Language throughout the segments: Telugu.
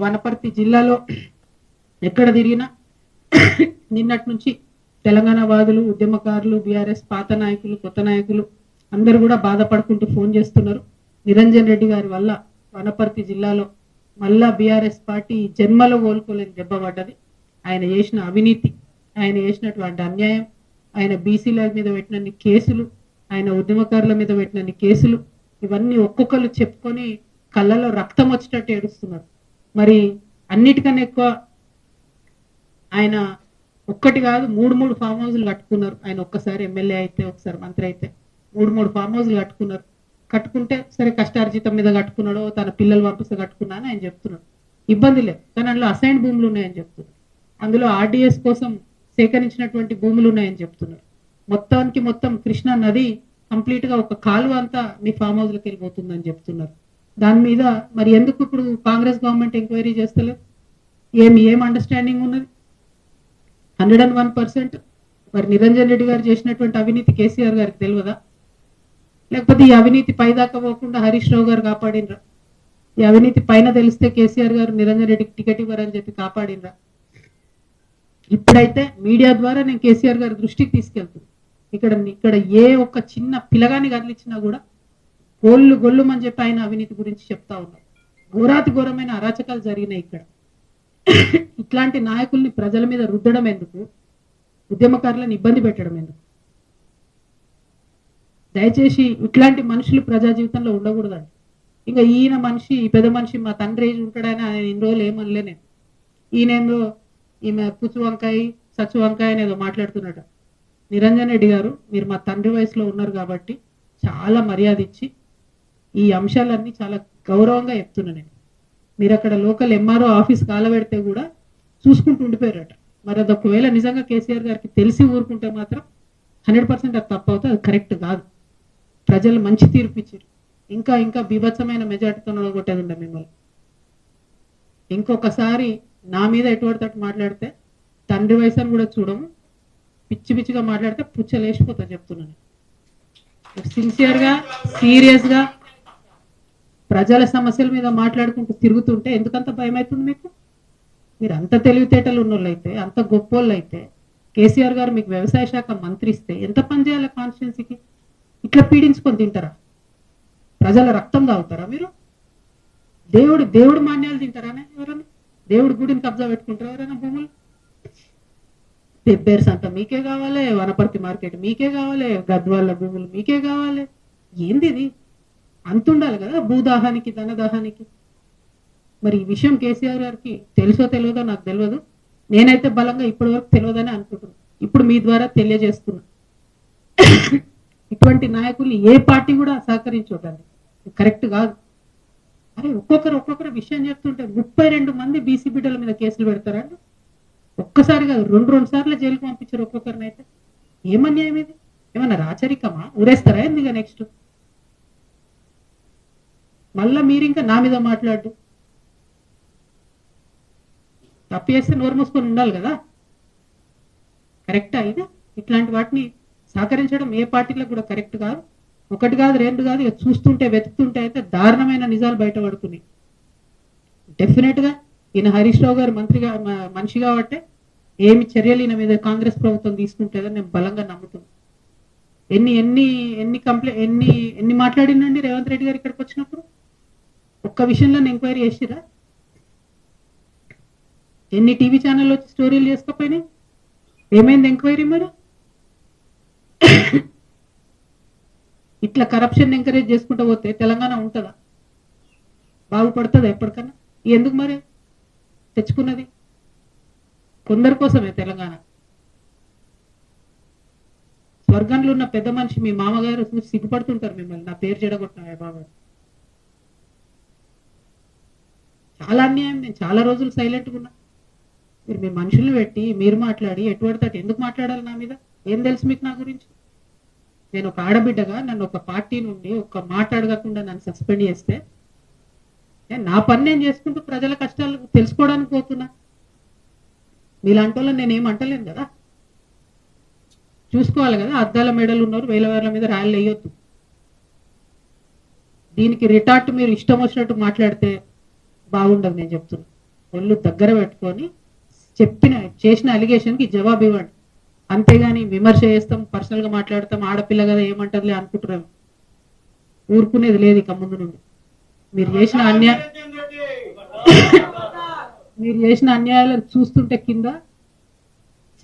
వనపర్తి జిల్లాలో ఎక్కడ తిరిగినా నిన్నటి నుంచి తెలంగాణ వాదులు, ఉద్యమకారులు, బీఆర్ఎస్ పాత నాయకులు, కొత్త నాయకులు అందరూ కూడా బాధపడుకుంటూ ఫోన్ చేస్తున్నారు. నిరంజన్ రెడ్డి గారి వల్ల వనపర్తి జిల్లాలో మళ్ళా బీఆర్ఎస్ పార్టీ జన్మలో కోలుకోలేని దెబ్బ పడ్డది. ఆయన చేసిన అవినీతి, ఆయన చేసినటువంటి అన్యాయం, ఆయన బీసీల మీద పెట్టినన్ని కేసులు, ఆయన ఉద్యమకారుల మీద పెట్టినన్ని కేసులు, ఇవన్నీ ఒక్కొక్కరు చెప్పుకొని కళ్ళలో రక్తం వచ్చేటట్టు ఏడుస్తున్నారు. మరి అన్నిటికన్నా ఎక్కువ ఆయన ఒక్కటి కాదు మూడు ఫామ్ హౌస్లు కట్టుకున్నారు. ఆయన ఒక్కసారి ఎమ్మెల్యే అయితే, ఒకసారి మంత్రి అయితే మూడు ఫామ్ హౌస్లు కట్టుకున్నారు. కట్టుకుంటే సరే కష్టార్జితం మీద కట్టుకున్నాడో, తన పిల్లలు పంపిస్తే కట్టుకున్నా అని ఆయన చెప్తున్నాడు. ఇబ్బంది లేదు, కానీ అందులో అసైన్ భూములు ఉన్నాయని చెప్తున్నారు. అందులో ఆర్డీఎస్ కోసం సేకరించినటువంటి భూములు ఉన్నాయని చెప్తున్నారు. మొత్తం కృష్ణా నది కంప్లీట్ గా ఒక కాలువ అంతా మీ ఫామ్ హౌస్లకు వెళ్ళిపోతుందని చెప్తున్నారు. దాని మీద మరి ఎందుకు ఇప్పుడు కాంగ్రెస్ గవర్నమెంట్ ఎంక్వైరీ చేస్తలేదు? ఏం అండర్స్టాండింగ్ ఉన్నది? 101% మరి నిరంజన్ రెడ్డి గారు చేసినటువంటి అవినీతి కేసీఆర్ గారికి తెలియదా? లేకపోతే ఈ అవినీతి పైదాకా పోకుండా హరీష్ రావు గారు కాపాడినరా? ఈ అవినీతి పైన తెలిస్తే కేసీఆర్ గారు నిరంజన్ రెడ్డికి టికెట్ ఇవ్వరని చెప్పి కాపాడినరా? ఇప్పుడైతే మీడియా ద్వారా నేను కేసీఆర్ గారి దృష్టికి తీసుకెళ్తున్నాను. ఇక్కడ ఏ ఒక్క చిన్న పిల్లగాని కదిలిచ్చినా కూడా గొల్లుమని చెప్పి ఆయన అవినీతి గురించి చెప్తా ఉన్నారు. ఘోరాతి ఘోరమైన అరాచకాలు జరిగినాయి ఇక్కడ. ఇట్లాంటి నాయకుల్ని ప్రజల మీద రుద్దడం ఎందుకు? ఉద్యమకారులను ఇబ్బంది పెట్టడం ఎందుకు? దయచేసి ఇట్లాంటి మనుషులు ప్రజా జీవితంలో ఉండకూడదండి. ఇంకా ఈయన మనిషి, ఈ పెద్ద మనిషి మా తండ్రి ఏజ్ ఉంటాడని ఆయన ఇన్ని రోజులు ఏమనలే నేను. ఈయనేందో ఈమె పుచ్చు వంకాయ సచ్చు వంకాయ అనేదో మాట్లాడుతున్నాడు. నిరంజన్ రెడ్డి గారు, మీరు మా తండ్రి వయసులో ఉన్నారు కాబట్టి చాలా మర్యాద ఇచ్చి ఈ అంశాలన్నీ చాలా గౌరవంగా చెప్తున్నా నేను. మీరు అక్కడ లోకల్ ఎంఆర్ఓ ఆఫీస్ కాలబెడితే కూడా చూసుకుంటూ ఉండిపోయారట. మరి అది ఒకవేళ నిజంగా కేసీఆర్ గారికి తెలిసి ఊరుకుంటే మాత్రం 100% అది తప్పు అవుతుంది, అది కరెక్ట్ కాదు. ప్రజలు మంచి తీర్పు ఇచ్చారు. ఇంకా బీభత్సమైన మెజార్టీతో కొట్టేది ఉండే మిమ్మల్ని. ఇంకొకసారి నా మీద ఎటువంటి మాట్లాడితే తండ్రి వయసు అని కూడా చూడము, పిచ్చిగా మాట్లాడితే పుచ్చలేసిపోతా చెప్తున్నాను. సిన్సియర్గా సీరియస్గా ప్రజల సమస్యల మీద మాట్లాడుకుంటూ తిరుగుతుంటే ఎందుకంత భయం అవుతుంది మీకు? మీరు అంత తెలివితేటలు ఉన్నోళ్ళు అయితే, అంత గొప్పోళ్ళు అయితే, కేసీఆర్ గారు మీకు వ్యవసాయ శాఖ మంత్రి ఇస్తే ఎంత పని చేయాలి కాన్స్టిట్యున్సీకి? ఇట్లా పీడించుకొని తింటారా? ప్రజల రక్తం తాగుతారా మీరు? దేవుడు మాన్యాలు తింటారా? ఎవరైనా దేవుడి గుడిని కబ్జా పెట్టుకుంటారా? ఎవరైనా భూములు? పెబ్బేర్స్ అంతా మీకే కావాలి, వనపర్తి మార్కెట్ మీకే కావాలి, గద్వాళ్ళ భూములు మీకే కావాలి. ఏంది ఇది? అంతుండాలి కదా భూదాహానికి, ధనదాహానికి. మరి ఈ విషయం కేసీఆర్ గారికి తెలుసో తెలియదో నాకు తెలియదు. నేనైతే బలంగా ఇప్పటి వరకు తెలియదని అనుకుంటున్నాను. ఇప్పుడు మీ ద్వారా తెలియజేస్తున్నా, ఇటువంటి నాయకుల్ని ఏ పార్టీ కూడా సహకరించొద్దండి, కరెక్ట్ కాదు. అరే ఒక్కొక్కరు విషయం చెప్తుంటే 32 మంది బీసీ బిడ్డల మీద కేసులు పెడతారండి. ఒక్కసారి కాదు, రెండు సార్లు జైలుకు పంపించారు ఒక్కొక్కరిని. అయితే ఏమన్యాయం ఇది? ఏమన్నా రాచరికమా? ఊరేస్తారా ఎందుకు? నెక్స్ట్ మళ్ళా మీరు ఇంకా నా మీద మాట్లాడు. తప్పు చేస్తే నోరు మూసుకొని ఉండాలి కదా, కరెక్టా ఇది? ఇట్లాంటి వాటిని సహకరించడం ఏ పార్టీలకు కూడా కరెక్ట్ కాదు. ఒకటి కాదు, రెండు కాదు, ఇక చూస్తుంటే వెతుకుతుంటే అయితే దారుణమైన నిజాలు బయటపడుతున్నాయి. డెఫినెట్ గా ఈయన హరీష్ రావు గారు మనిషి కాబట్టి ఏమి చర్యలు ఈయన మీద కాంగ్రెస్ ప్రభుత్వం తీసుకుంటుందని నేను బలంగా నమ్ముతున్నాను. ఎన్ని మాట్లాడిందండి రేవంత్ రెడ్డి గారు ఇక్కడికి వచ్చినప్పుడు? ఒక్క విషయంలో ఎంక్వైరీ చేసిరా? ఎన్ని టీవీ ఛానల్లో వచ్చి స్టోరీలు చేసుకోపోయినాయి? ఏమైంది ఎంక్వైరీ? మరి ఇట్లా కరప్షన్ ఎంకరేజ్ చేసుకుంటూ పోతే తెలంగాణ ఉంటుందా? బాగుపడుతుందా ఎప్పటికన్నా? ఎందుకు మరి తెచ్చుకున్నది? కొందరి కోసమే తెలంగాణ. స్వర్గంలో ఉన్న పెద్ద మనిషి మీ మామగారు చూసి సిగ్గుపడుతుంటారు మిమ్మల్ని, నా పేరు చెడగొట్టినా బాబు. చాలా అన్యాయం. నేను చాలా రోజులు సైలెంట్గా ఉన్నా. మీరు మీ మనుషులు పెట్టి మీరు మాట్లాడి ఎటువంటి ఎందుకు మాట్లాడాలి నా మీద? ఏం తెలుసు మీకు నా గురించి? నేను ఒక ఆడబిడ్డగా నన్ను ఒక పార్టీ నుండి ఒక్క మాట అడగకుండా నన్ను సస్పెండ్ చేస్తే నా పని నేను చేసుకుంటూ ప్రజల కష్టాలు తెలుసుకోవడానికి పోతున్నా. మీలాంటి వాళ్ళని నేనేం అంటలేను కదా, చూసుకోవాలి కదా. అద్దాల మెడలు ఉన్నారు, వేల మీద రాయలు వేయొద్దు. దీనికి రిటార్ట్ మీరు ఇష్టం వచ్చినట్టు మాట్లాడితే బాగుండదు నేను చెప్తున్నా. ఒళ్ళు దగ్గర పెట్టుకొని చేసిన అలిగేషన్కి జవాబు ఇవ్వండి. అంతేగాని విమర్శ చేస్తాం, పర్సనల్గా మాట్లాడతాం, ఆడపిల్ల కదా ఏమంటదిలే అనుకుంటున్నాం. ఊరుకునేది లేదు ఇక ముందు నుండి. మీరు చేసిన మీరు చేసిన అన్యాయాలను చూస్తుంటే కింద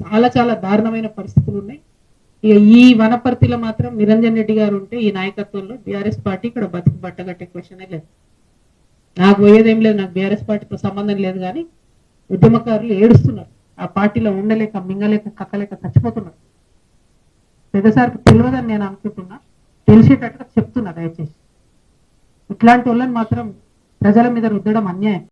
చాలా చాలా దారుణమైన పరిస్థితులు ఉన్నాయి. ఇక ఈ వనపర్తిలో మాత్రం నిరంజన్ రెడ్డి గారు ఉంటే ఈ నాయకత్వంలో బీఆర్ఎస్ పార్టీ ఇక్కడ బతికి బట్టగట్టే క్వశ్చనే లేదు. నాకు పోయేదేం లేదు, నాకు బీఆర్ఎస్ పార్టీతో సంబంధం లేదు. కానీ ఉద్యమకారులు ఏడుస్తున్నారు, ఆ పార్టీలో ఉండలేక మింగలేక కక్కలేక చచ్చిపోతున్నారు. పెద్దసారికి తెలియదని నేను అనుకుంటున్నా, తెలిసేటట్టుగా చెప్తున్నా. దయచేసి ఇట్లాంటి వాళ్ళని మాత్రం ప్రజల మీద రుద్దడం అన్యాయం.